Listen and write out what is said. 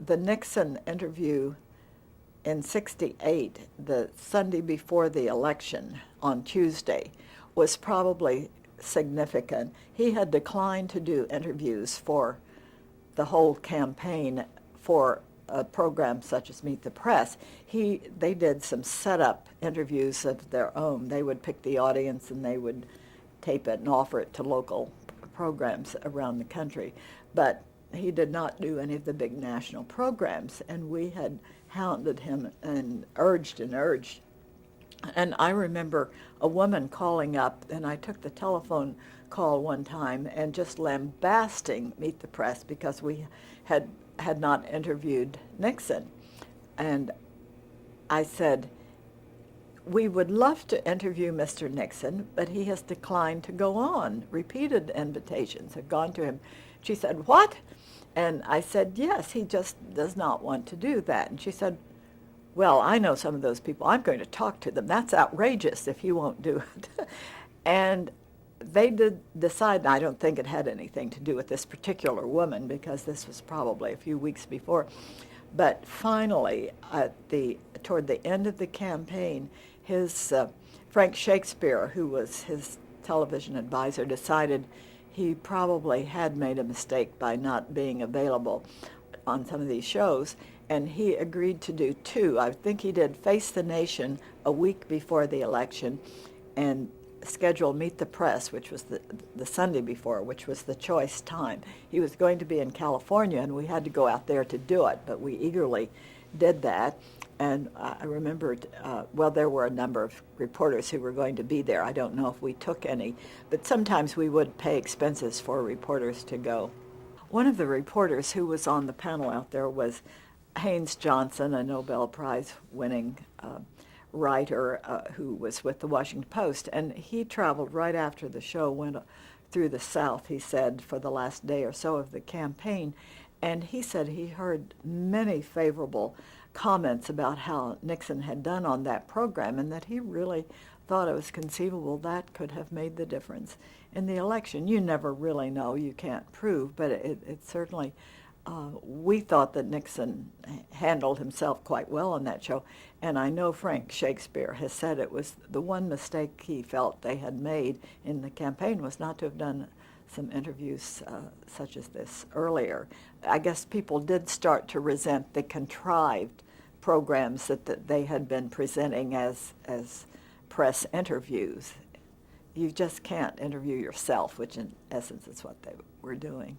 the Nixon interview in '68, the Sunday before the election on Tuesday, was probably significant. He had declined to do interviews for the whole campaign for a program such as Meet the Press. They did some setup interviews of their own. They would pick the audience and they would tape it and offer it to local programs around the country. But he did not do any of the big national programs, and we had hounded him and urged and urged. And I remember a woman calling up, and I took the telephone call one time and just lambasting Meet the Press because we had not interviewed Nixon. And I said, we would love to interview Mr. Nixon, but he has declined to go on. Repeated invitations have gone to him. She said, what? And I said, yes, he just does not want to do that. And she said, well, I know some of those people. I'm going to talk to them. That's outrageous if you won't do it. And they did decide, I don't think it had anything to do with this particular woman because this was probably a few weeks before, but finally, toward the end of the campaign, his Frank Shakespeare, who was his television advisor, decided he probably had made a mistake by not being available on some of these shows, and he agreed to do two. I think he did Face the Nation a week before the election, and scheduled Meet the Press, which was the Sunday before, which was the choice time. He was going to be in California, and we had to go out there to do it, but we eagerly did that. And I remembered, well, there were a number of reporters who were going to be there. I don't know if we took any, but sometimes we would pay expenses for reporters to go. One of the reporters who was on the panel out there was Haynes Johnson, a Nobel Prize winning writer who was with the Washington Post, and he traveled right after the show went through the South, he said, for the last day or so of the campaign, and he said he heard many favorable comments about how Nixon had done on that program, and that he really thought it was conceivable that could have made the difference in the election. You never really know, you can't prove, but it certainly we thought that Nixon handled himself quite well on that show, and I know Frank Shakespeare has said it was the one mistake he felt they had made in the campaign was not to have done some interviews such as this earlier. I guess people did start to resent the contrived programs that they had been presenting as press interviews. You just can't interview yourself, which in essence is what they were doing.